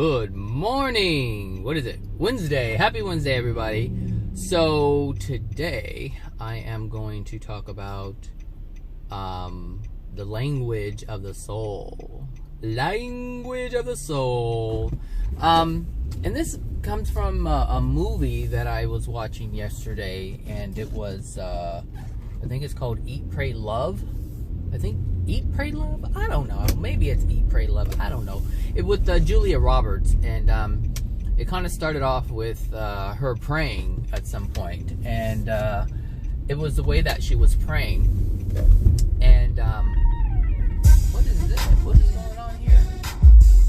Good morning. What is it? Wednesday. Happy Wednesday, everybody. So today I am going to talk about the language of the soul. Language of the soul. And this comes from a movie that I was watching yesterday, and it was I think it's called Eat, Pray, Love. I think Eat, Pray, Love? I don't know. Maybe it's Eat, Pray, Love. I don't know. It with Julia Roberts, and it kind of started off with her praying at some point, and it was the way that she was praying. And what is this? What is going on here?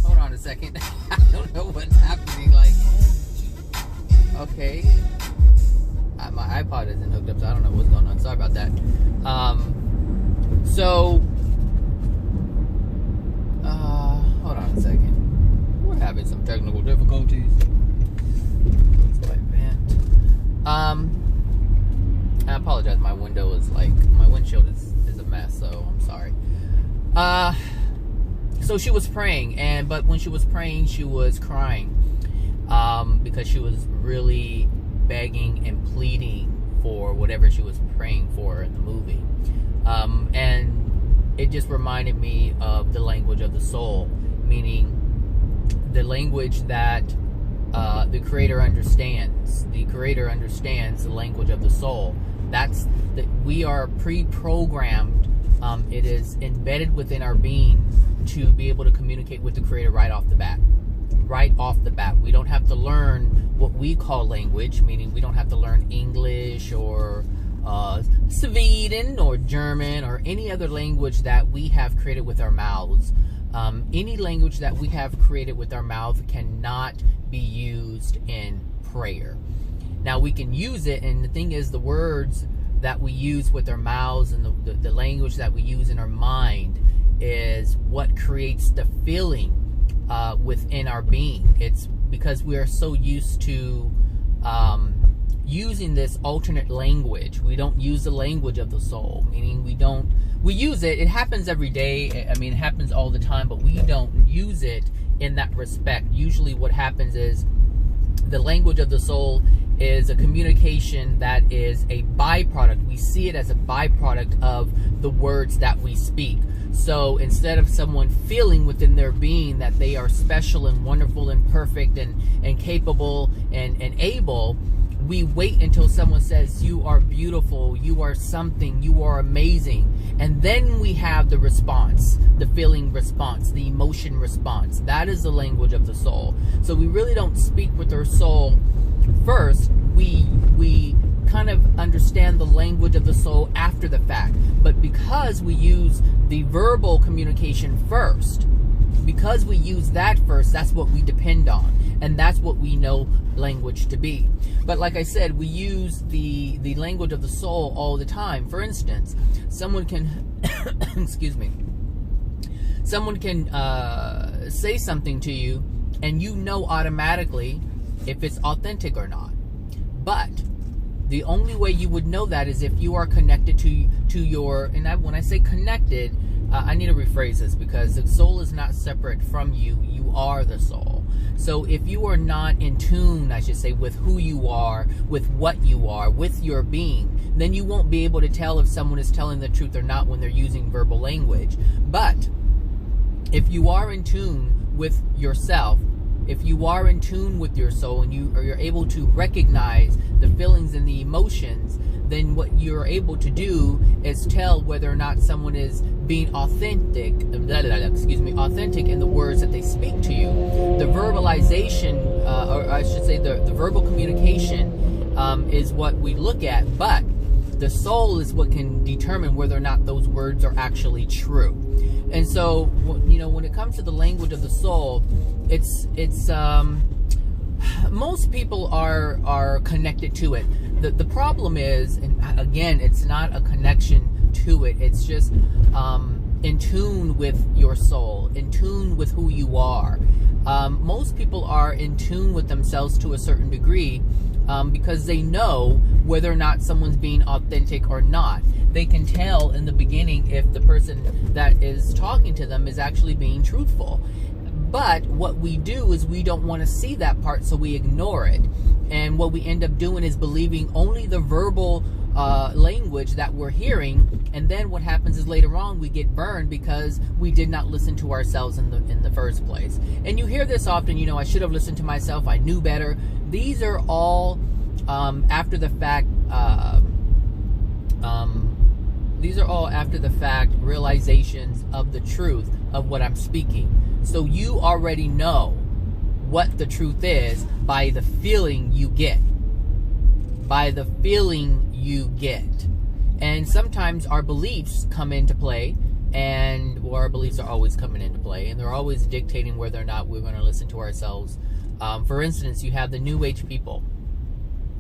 Hold on a second. I don't know what's happening. Like, okay, my iPod isn't hooked up, so I don't know what's going on. Sorry about that. So, hold on a second. We're having some technical difficulties. Let's go ahead and vent. I apologize. My window is my windshield is a mess, so I'm sorry. So she was praying, but when she was praying, she was crying, because she was really begging and pleading for whatever she was praying for in the movie. And it just reminded me of the language of the soul, meaning the language that the Creator understands. The Creator understands the language of the soul. That's that we are pre-programmed. It is embedded within our being to be able to communicate with the Creator right off the bat. Right off the bat. We don't have to learn what we call language, meaning we don't have to learn English or Sweden or German or any other language that we have created with our mouths. Any language that we have created with our mouth cannot be used in prayer. Now we can use it, and the thing is, the words that we use with our mouths and the language that we use in our mind is what creates the feeling within our being. It's because we are so used to using this alternate language. We don't use the language of the soul, meaning we use it. It happens every day. I mean, it happens all the time, but we don't use it in that respect. Usually what happens is the language of the soul is a communication that is a byproduct. We see it as a byproduct of the words that we speak. So instead of someone feeling within their being that they are special and wonderful and perfect and capable and able, we wait until someone says, you are beautiful, you are something, you are amazing. And then we have the response, the feeling response, the emotion response. That is the language of the soul. So we really don't speak with our soul first. We kind of understand the language of the soul after the fact. But because we use the verbal communication first, because we use that first, that's what we depend on. And that's what we know language to be. But like I said, we use the language of the soul all the time. For instance, someone can, excuse me, someone can say something to you, and you know automatically if it's authentic or not. But the only way you would know that is if you are connected to your, and when I say connected, I need to rephrase this, because the soul is not separate from you. You are the soul. So if you are not in tune, I should say, with who you are, with what you are, with your being, then you won't be able to tell if someone is telling the truth or not when they're using verbal language. But if you are in tune with yourself, if you are in tune with your soul, and you're able to recognize the feelings and the emotions, then what you're able to do is tell whether or not someone is being authentic in the words that they speak to you. The verbalization, or I should say the verbal communication, is what we look at, but the soul is what can determine whether or not those words are actually true. And so, when it comes to the language of the soul, it's most people are connected to it. The problem is, and again, it's not a connection to it. It's just in tune with your soul, in tune with who you are. Most people are in tune with themselves to a certain degree, because they know whether or not someone's being authentic or not. They can tell in the beginning if the person that is talking to them is actually being truthful. But what we do is we don't want to see that part, so we ignore it. And what we end up doing is believing only the verbal language that we're hearing, and then what happens is later on we get burned because we did not listen to ourselves in the first place. And you hear this often, you know, I should have listened to myself, I knew better. These are all after the fact. These are all after the fact realizations of the truth of what I'm speaking. So you already know what the truth is by the feeling you get. By the feeling you get. And sometimes our beliefs come into play, and our beliefs are always coming into play, and they're always dictating whether or not we're going to listen to ourselves. For instance, you have the New Age people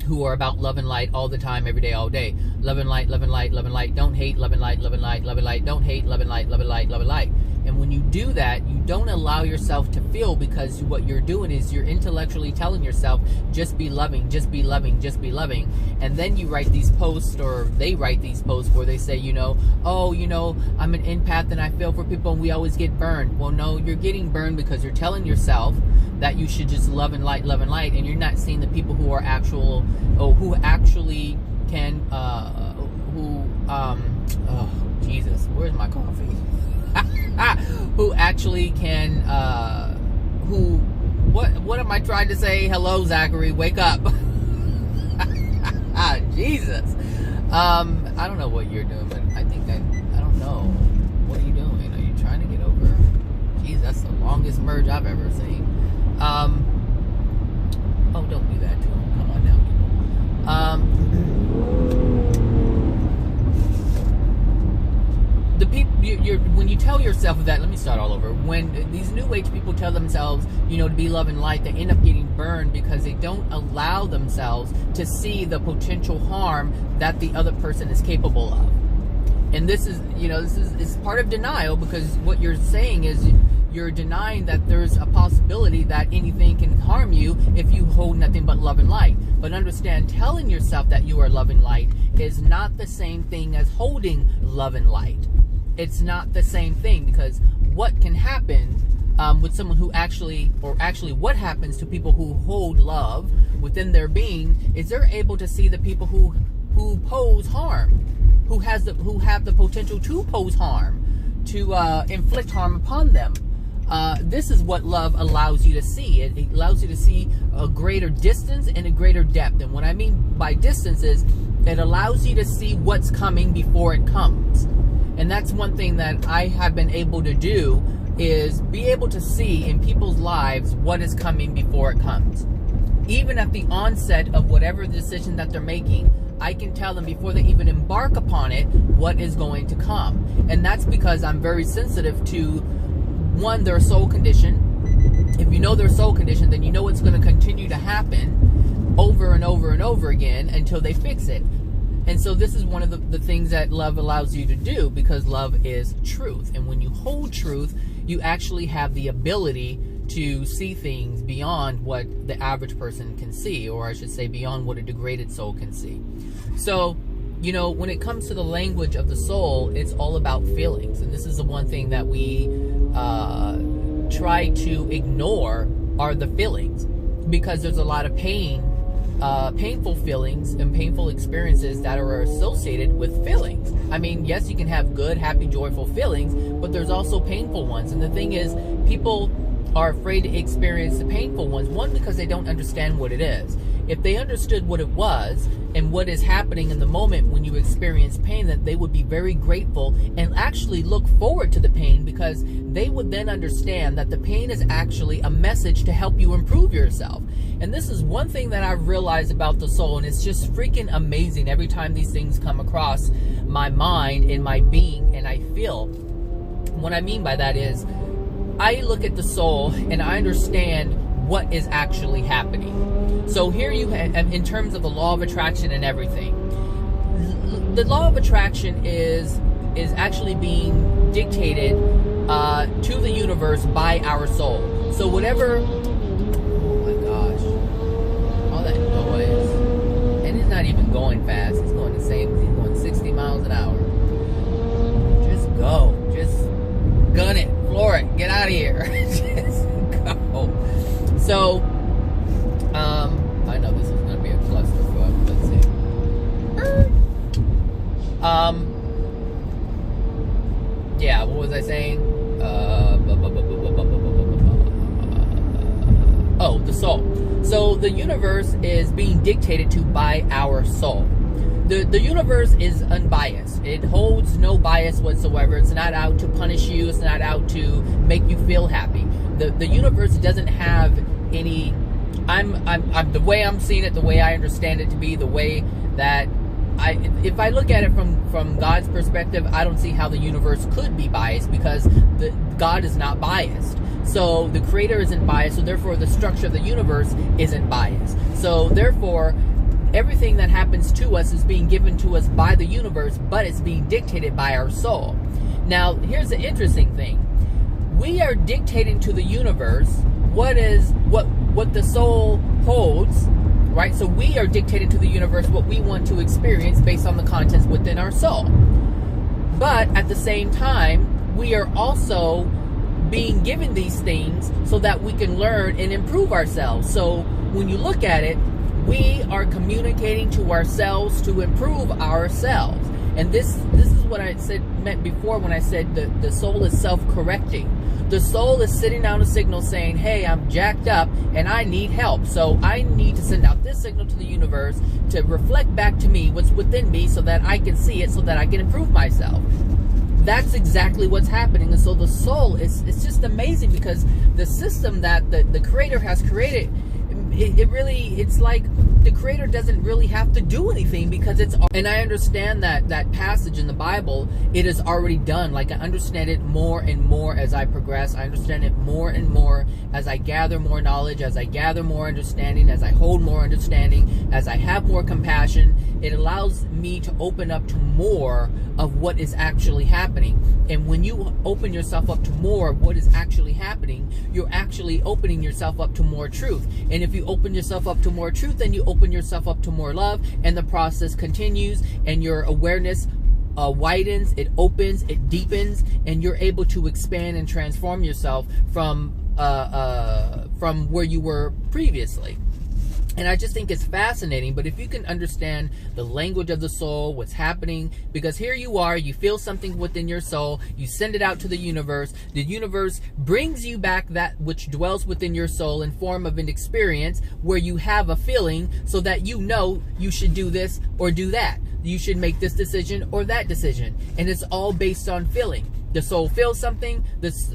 who are about love and light all the time, every day, all day. Love and light, love and light, love and light. Don't hate, love and light, love and light, love and light. Don't hate, love and light, love and light, love and light. And when you do that, you don't allow yourself to feel, because what you're doing is you're intellectually telling yourself, just be loving, just be loving, just be loving. And then you write these posts, or they write these posts where they say, you know, oh, you know, I'm an empath and I feel for people and we always get burned. Well, no, you're getting burned because you're telling yourself that you should just love and light, and you're not seeing the people who are who actually can, oh, Jesus, where's my coffee? Who actually can, what am I trying to say? Hello, Zachary, wake up. Jesus. I don't know what you're doing, but I think I don't know. What are you doing? Are you trying to get over? Jeez, that's the longest merge I've ever seen. Oh, don't do that to him. Come on now, people. The people, when you tell yourself that, let me start all over. When these New Age people tell themselves, you know, to be love and light, they end up getting burned because they don't allow themselves to see the potential harm that the other person is capable of. And this is, you know, it's part of denial, because what you're saying is you're denying that there's a possibility that anything can harm you if you hold nothing but love and light. But understand, telling yourself that you are love and light is not the same thing as holding love and light. It's not the same thing, because what can happen with someone who actually what happens to people who hold love within their being is they're able to see the people who pose harm, who have the potential to pose harm, to inflict harm upon them. This is what love allows you to see. It allows you to see a greater distance and a greater depth. And what I mean by distance is it allows you to see what's coming before it comes. And that's one thing that I have been able to do, is be able to see in people's lives what is coming before it comes. Even at the onset of whatever decision that they're making, I can tell them before they even embark upon it what is going to come. And that's because I'm very sensitive to, one, their soul condition. If you know their soul condition, then you know it's going to continue to happen over and over and over again until they fix it. And so this is one of the things that love allows you to do, because love is truth. And when you hold truth, you actually have the ability to see things beyond what the average person can see, or I should say beyond what a degraded soul can see. So, you know, when it comes to the language of the soul, it's all about feelings. And this is the one thing that we try to ignore, are the feelings, because there's a lot of painful feelings and painful experiences that are associated with feelings. I mean, yes, you can have good, happy, joyful feelings, but there's also painful ones. And the thing is, people are afraid to experience the painful ones. One, because they don't understand what it is. If they understood what it was and what is happening in the moment when you experience pain, that they would be very grateful and actually look forward to the pain, because they would then understand that the pain is actually a message to help you improve yourself. And this is one thing that I've realized about the soul, and it's just freaking amazing every time these things come across my mind and my being, and I feel. What I mean by that is, I look at the soul and I understand what is actually happening. So here you have, in terms of the law of attraction and everything, the law of attraction is actually being dictated to the universe by our soul. So whatever, oh my gosh, all that noise, and it's not even going fast. It's going the same. He's going 60 miles an hour. Just go. Just gun it. Floor it. Get out of here. Just I know this is going to be a clusterfuck. Let's see. Yeah, what was I saying? Oh, the soul. So the universe is being dictated to by our soul. The universe is unbiased. It holds no bias whatsoever. It's not out to punish you. It's not out to make you feel happy. The universe doesn't have any. I'm the way I'm seeing it, the way I understand it to be, the way that if I look at it from God's perspective, I don't see how the universe could be biased, because God is not biased. So the creator isn't biased, so therefore the structure of the universe isn't biased. So therefore, everything that happens to us is being given to us by the universe, but it's being dictated by our soul. Now, here's the interesting thing. We are dictating to the universe what the soul holds, right? So we are dictating to the universe what we want to experience based on the contents within our soul. But at the same time, we are also being given these things so that we can learn and improve ourselves. So when you look at it, we are communicating to ourselves to improve ourselves. And this is what I meant before when I said the soul is self-correcting. The soul is sitting out a signal saying, hey, I'm jacked up and I need help. So I need to send out this signal to the universe to reflect back to me what's within me so that I can see it, so that I can improve myself. That's exactly what's happening. And so the soul, it's just amazing, because the system that the creator has created, it's like the creator doesn't really have to do anything, because and I understand that passage in the Bible, it is already done. Like, I understand it more and more as I progress. I understand it more and more as I gather more knowledge, as I gather more understanding, as I hold more understanding, as I have more compassion. It allows me to open up to more of what is actually happening. And when you open yourself up to more of what is actually happening, you're actually opening yourself up to more truth. And if you open yourself up to more truth, then you open yourself up to more love, and the process continues, and your awareness widens, it opens, it deepens, and you're able to expand and transform yourself from where you were previously. And I just think it's fascinating. But if you can understand the language of the soul, what's happening, because here you are, you feel something within your soul, you send it out to the universe brings you back that which dwells within your soul in form of an experience where you have a feeling, so that you know you should do this or do that. You should make this decision or that decision. And it's all based on feeling. The soul feels something,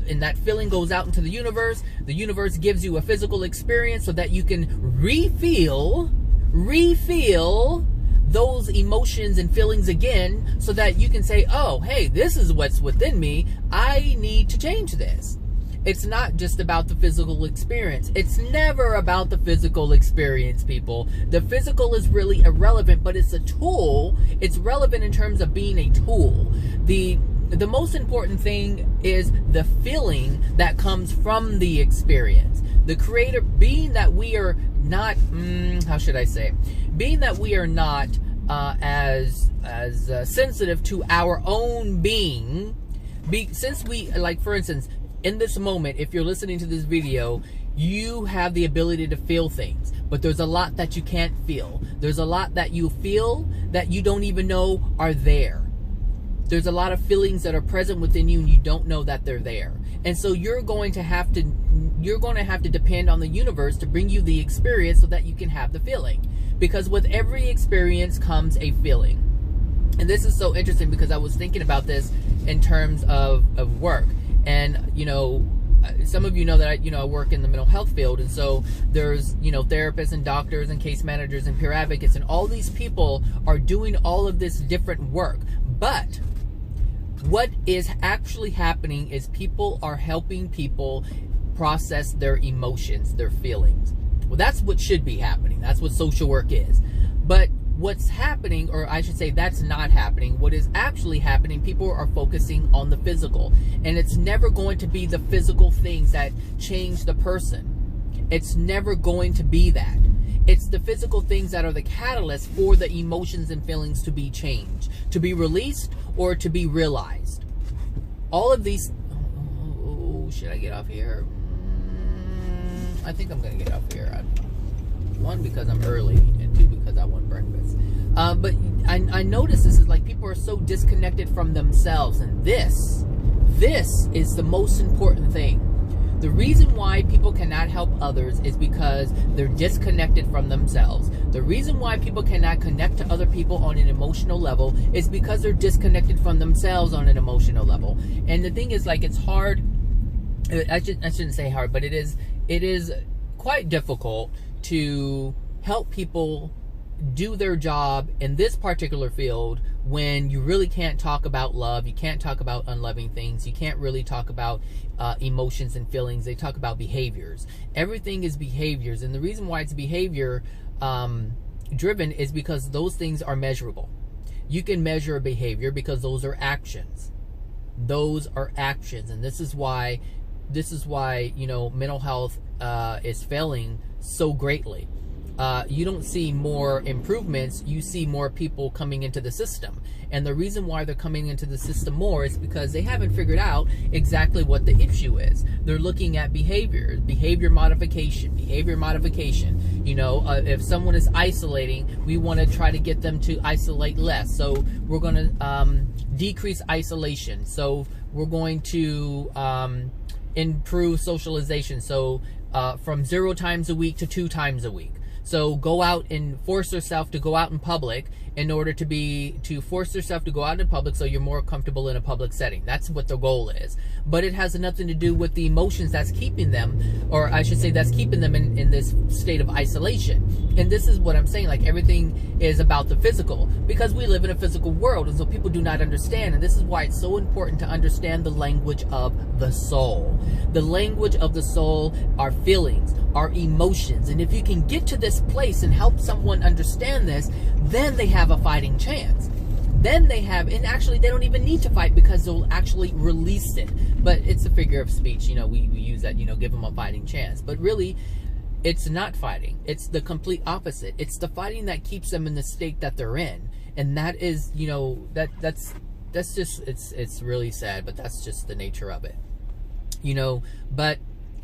and that feeling goes out into the universe. The universe gives you a physical experience so that you can refeel those emotions and feelings again, so that you can say, oh, hey, this is what's within me. I need to change this. It's not just about the physical experience. It's never about the physical experience, people. The physical is really irrelevant, but it's a tool. It's relevant in terms of being a tool. The most important thing is the feeling that comes from the experience. The creator, being that we are not, how should I say? Being that we are not as sensitive to our own being, since we, like, for instance, in this moment, if you're listening to this video, you have the ability to feel things, but there's a lot that you can't feel. There's a lot that you feel that you don't even know are there. There's a lot of feelings that are present within you and you don't know that they're there. And so you're going to have to depend on the universe to bring you the experience so that you can have the feeling. Because with every experience comes a feeling. And this is so interesting, because I was thinking about this in terms of work. And, you know, some of you know that I work in the mental health field, and so there's, therapists and doctors and case managers and peer advocates, and all these people are doing all of this different work. But what is actually happening is people are helping people process their emotions, their feelings. Well, that's what should be happening. That's what social work is. But what's happening, or I should say that's not happening, what is actually happening, people are focusing on the physical. And it's never going to be the physical things that change the person. It's never going to be that. It's the physical things that are the catalyst for the emotions and feelings to be changed, to be released, or to be realized. All of these... Oh, should I get off here? I think I'm going to get off here. One, because I'm early, and two, because I want breakfast. But I notice this is like people are so disconnected from themselves, and this is the most important thing. The reason why people cannot help others is because they're disconnected from themselves. The reason why people cannot connect to other people on an emotional level is because they're disconnected from themselves on an emotional level. And the thing is, like, it's hard. I shouldn't say hard, but it is quite difficult to help people do their job in this particular field when you really can't talk about love, you can't talk about unloving things, you can't really talk about emotions and feelings. They talk about behaviors. Everything is behaviors, and the reason why it's behavior driven is because those things are measurable. You can measure a behavior because those are actions. Those are actions, and this is why you know, mental health is failing so greatly. You don't see more improvements, you see more people coming into the system. And the reason why they're coming into the system more is because they haven't figured out exactly what the issue is. They're looking at behavior modification. You know, if someone is isolating, we want to try to get them to isolate less. So we're going to decrease isolation. So we're going to improve socialization. So from 0 times a week to 2 times a week. So go out and force yourself to go out in public in order to force yourself to go out in public so you're more comfortable in a public setting. That's what the goal is. But it has nothing to do with the emotions that's keeping them, or I should say that's keeping them in this state of isolation. And this is what I'm saying, like everything is about the physical, because we live in a physical world, and so people do not understand. And this is why it's so important to understand the language of the soul. The language of the soul are feelings, are emotions. And if you can get to this place and help someone understand this, then they have a fighting chance. Then they have, and actually they don't even need to fight because they'll actually release it. But it's a figure of speech, you know, we use that, you know, give them a fighting chance. But really, it's not fighting. It's the complete opposite. It's the fighting that keeps them in the state that they're in. And that is, you know, that's just, it's really sad, but that's just the nature of it. You know, but,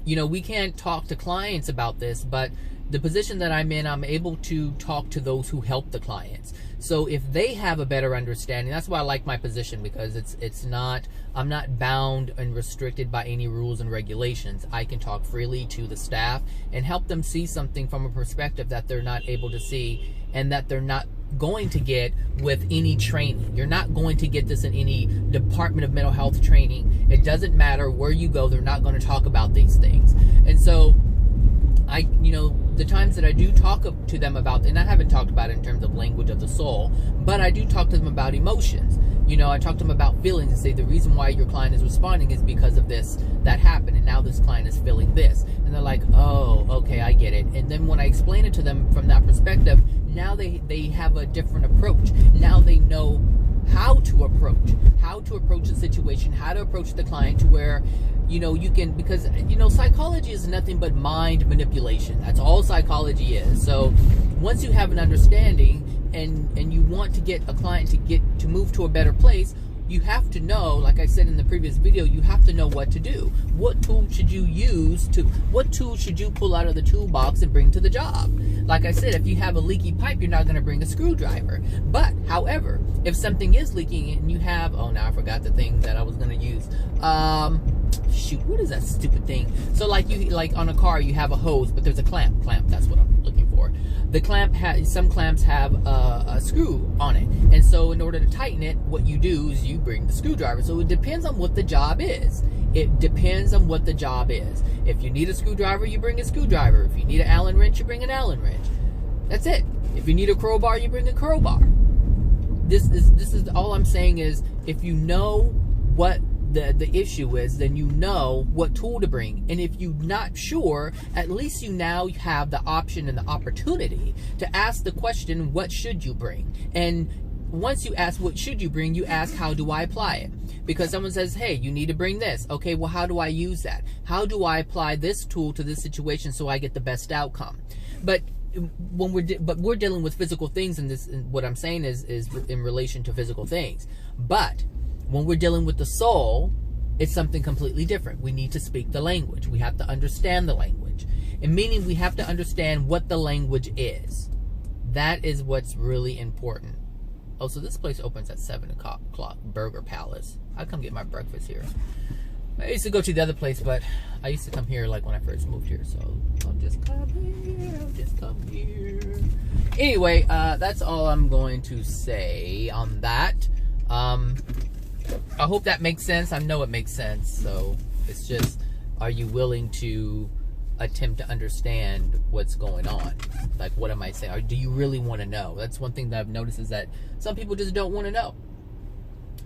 you know, we can't talk to clients about this, but the position that I'm in, I'm able to talk to those who help the clients. So if they have a better understanding, that's why I like my position, because I'm not bound and restricted by any rules and regulations. I can talk freely to the staff and help them see something from a perspective that they're not able to see, and that they're not going to get with any training. You're not going to get this in any Department of Mental Health training. It doesn't matter where you go, they're not going to talk about these things. And so you know, the times that I do talk to them about, and I haven't talked about it in terms of language of the soul, but I do talk to them about emotions. You know, I talk to them about feelings and say the reason why your client is responding is because of this that happened, and now this client is feeling this. And they're like, oh, okay, I get it. And then when I explain it to them from that perspective, now they have a different approach. Now they know how to approach the situation, how to approach the client to where, you know, you can, because, you know, psychology is nothing but mind manipulation. That's all psychology is. So once you have an understanding and you want to get a client to move to a better place, you have to know, like I said in the previous video, you have to know what to do. What tool should you use what tool should you pull out of the toolbox and bring to the job? Like I said, if you have a leaky pipe, you're not going to bring a screwdriver. But, however, if something is leaking and you have, oh, now I forgot the thing that I was going to use. Shoot, what is that stupid thing? So like on a car, you have a hose, but there's a clamp, that's what I'm looking for. The clamp some clamps have a screw on it, and so in order to tighten it, what you do is you bring the screwdriver. So it depends on what the job is. It depends on what the job is. If you need a screwdriver, you bring a screwdriver. If you need an Allen wrench, you bring an Allen wrench. That's it. If you need a crowbar, you bring a crowbar. This is all I'm saying is, if you know what the issue is, then you know what tool to bring. And if you're not sure, at least you now have the option and the opportunity to ask the question, what should you bring? And once you ask what should you bring, you ask, how do I apply it? Because someone says, hey, you need to bring this. Okay, well, how do I use that? How do I apply this tool to this situation so I get the best outcome? But when we're dealing with physical things, and this, and what I'm saying is in relation to physical things. But when we're dealing with the soul, it's something completely different. We need to speak the language. We have to understand the language. And meaning we have to understand what the language is. That is what's really important. Oh, so this place opens at 7 o'clock, Burger Palace. I come get my breakfast here. I used to go to the other place, but I used to come here like when I first moved here. So I'll just come here. Anyway, that's all I'm going to say on that. I hope that makes sense. I know it makes sense. So it's just, are you willing to attempt to understand what's going on? Like, what am I saying? Or do you really want to know? That's one thing that I've noticed, is that some people just don't want to know.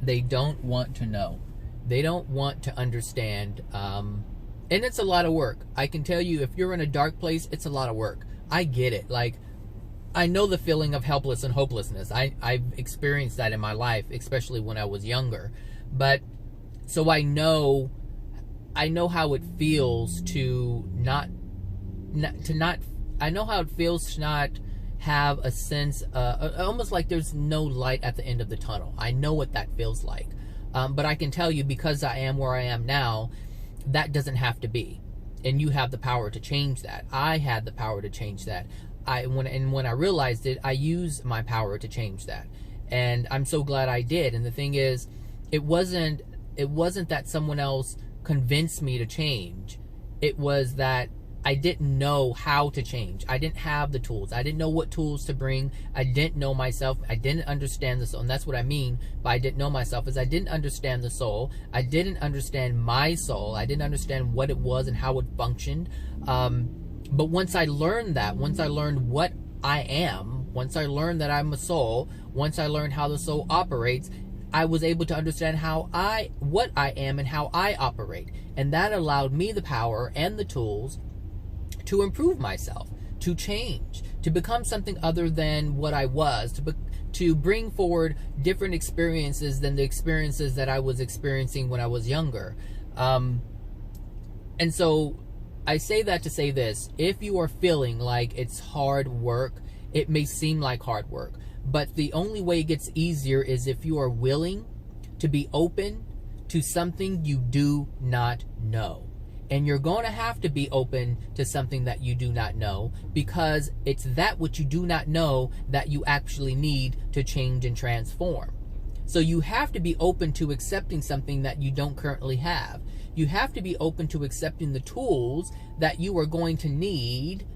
They don't want to know. They don't want to understand. And it's a lot of work. I can tell you, if you're in a dark place, it's a lot of work. I get it. Like, I know the feeling of helpless and hopelessness. I've experienced that in my life, especially when I was younger. But so I know how it feels to not I know how it feels to not have a sense, almost like there's no light at the end of the tunnel. I know what that feels like. But I can tell you, because I am where I am now, that doesn't have to be. And you have the power to change that. I had the power to change that. When I realized it, I used my power to change that. And I'm so glad I did. And the thing is, it wasn't that someone else convinced me to change. It was that I didn't know how to change. I didn't have the tools. I didn't know what tools to bring. I didn't know myself. I didn't understand the soul. And that's what I mean by I didn't know myself, is I didn't understand the soul. I didn't understand my soul. I didn't understand what it was and how it functioned. But once I learned that, once I learned what I am, once I learned that I'm a soul, once I learned how the soul operates, I was able to understand what I am and how I operate. And that allowed me the power and the tools to improve myself, to change, to become something other than what I was, to bring forward different experiences than the experiences that I was experiencing when I was younger. And so I say that to say this: if you are feeling like it's hard work, it may seem like hard work, but the only way it gets easier is if you are willing to be open to something you do not know. And you're going to have to be open to something that you do not know, because it's that which you do not know that you actually need to change and transform. So you have to be open to accepting something that you don't currently have. You have to be open to accepting the tools that you are going to need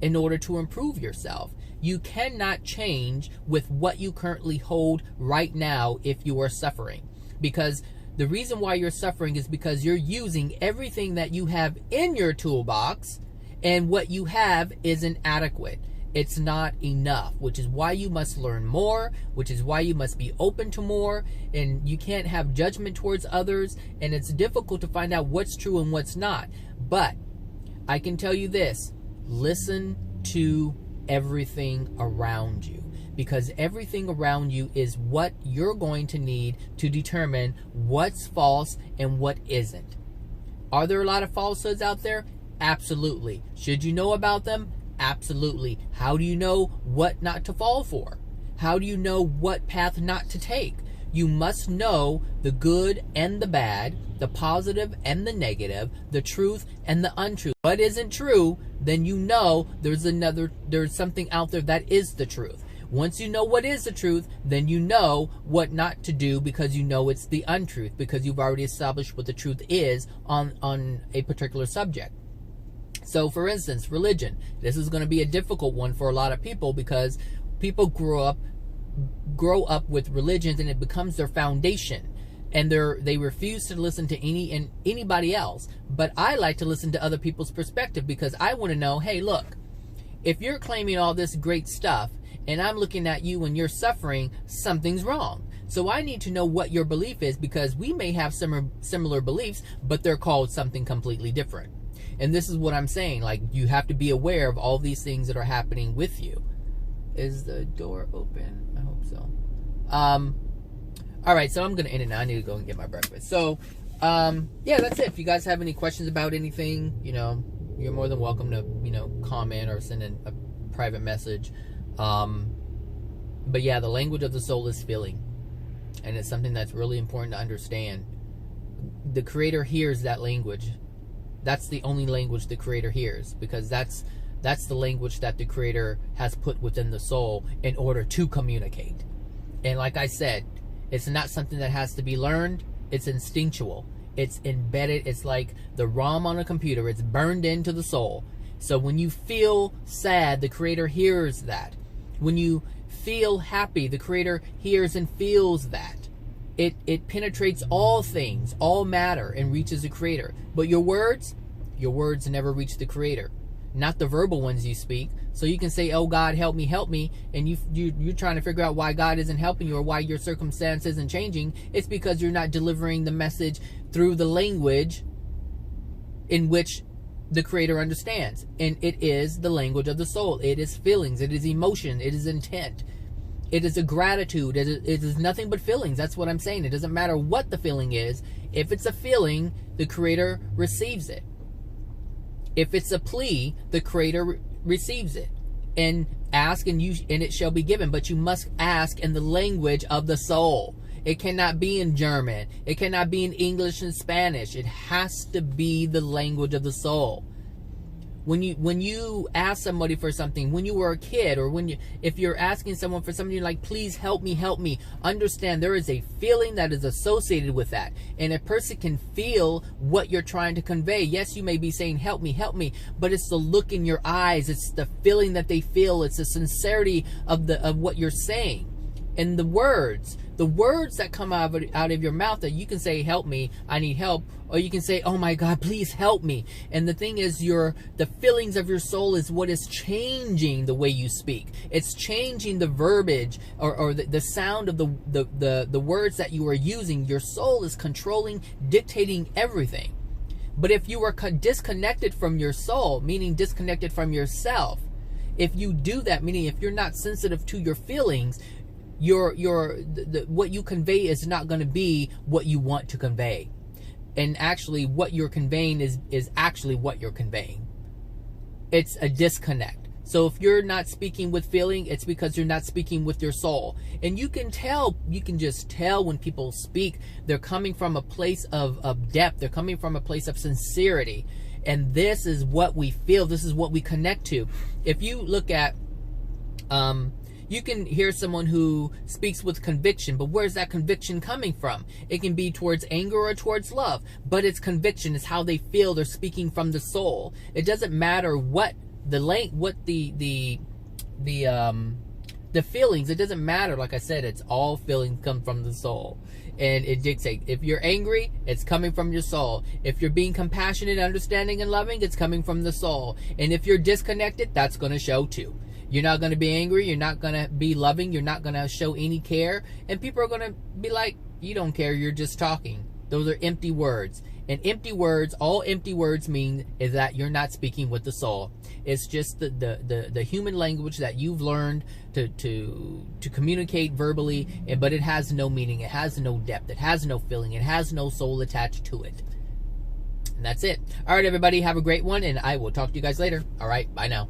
in order to improve yourself. You cannot change with what you currently hold right now if you are suffering, because the reason why you're suffering is because you're using everything that you have in your toolbox, and what you have isn't adequate. It's not enough, which is why you must learn more, which is why you must be open to more, and you can't have judgment towards others, and it's difficult to find out what's true and what's not. But I can tell you this: listen to everything around you, because everything around you is what you're going to need to determine what's false and what isn't. Are there a lot of falsehoods out there? Absolutely. Should you know about them? Absolutely. How do you know what not to fall for? How do you know what path not to take? You must know the good and the bad, the positive and the negative, the truth and the untruth. What isn't true, then you know there's something out there that is the truth. Once you know what is the truth, then you know what not to do, because you know it's the untruth, because you've already established what the truth is on a particular subject. So, for instance, religion. This is going to be a difficult one for a lot of people, because people grow up with religions and it becomes their foundation, and they refuse to listen to anybody else. But I like to listen to other people's perspective, because I want to know, hey, look, if you're claiming all this great stuff and I'm looking at you and you're suffering, something's wrong. So I need to know what your belief is, because we may have similar beliefs, but they're called something completely different. And this is what I'm saying. Like, you have to be aware of all these things that are happening with you. Is the door open? I hope so. All right, so I'm going to end it now. I need to go and get my breakfast. So, yeah, that's it. If you guys have any questions about anything, you're more than welcome to, comment or send in a private message. But yeah, the language of the soul is feeling. And it's something that's really important to understand. The Creator hears that language. that's the only language the Creator hears, because that's the language that the Creator has put within the soul in order to communicate. And like I said, it's not something that has to be learned. It's instinctual. It's embedded. It's like the ROM on a computer. It's burned into the soul. So when you feel sad, the Creator hears that. When you feel happy, the Creator hears and feels that. It penetrates all things, all matter, and reaches the Creator. But your words never reach the Creator. Not the verbal ones you speak. So you can say, oh God, help me, and you're trying to figure out why God isn't helping you or why your circumstance isn't changing. It's because you're not delivering the message through the language in which the Creator understands. And it is the language of the soul. It is feelings. It is emotion. It is intent. It is a gratitude. It is nothing but feelings. That's what I'm saying. It doesn't matter what the feeling is. If it's a feeling, the Creator receives it. If it's a plea, the Creator receives it. And ask and it shall be given. But you must ask in the language of the soul. It cannot be in German. It cannot be in English and Spanish. It has to be the language of the soul. When you ask somebody for something, when you were a kid, or if you're asking someone for something, you're like, please help me, understand there is a feeling that is associated with that. And a person can feel what you're trying to convey. Yes, you may be saying, help me, but it's the look in your eyes. It's the feeling that they feel. It's the sincerity of what you're saying. And the words that come out of your mouth, that you can say, help me, I need help, or you can say, oh my God, please help me. And the thing is, the feelings of your soul is what is changing the way you speak. It's changing the verbiage or the sound of the words that you are using. Your soul is controlling, dictating everything. But if you are disconnected from your soul, meaning disconnected from yourself, if you do that, meaning if you're not sensitive to your feelings, what you convey is not going to be what you want to convey. And actually what you're conveying is actually what you're conveying. It's a disconnect. So if you're not speaking with feeling, it's because you're not speaking with your soul. And you can just tell when people speak, they're coming from a place of depth. They're coming from a place of sincerity. And this is what we feel. This is what we connect to. If you look at, you can hear someone who speaks with conviction, but where's that conviction coming from? It can be towards anger or towards love, but it's conviction. It's how they feel. They're speaking from the soul. It doesn't matter what the feelings. It doesn't matter. Like I said, it's all feelings come from the soul, and it dictates. If you're angry, it's coming from your soul. If you're being compassionate, understanding, and loving, it's coming from the soul. And if you're disconnected, that's going to show too. You're not going to be angry. You're not going to be loving. You're not going to show any care. And people are going to be like, you don't care. You're just talking. Those are empty words. And empty words, all empty words mean is that you're not speaking with the soul. It's just the human language that you've learned to communicate verbally, but it has no meaning. It has no depth. It has no feeling. It has no soul attached to it. And that's it. All right, everybody. Have a great one. And I will talk to you guys later. All right. Bye now.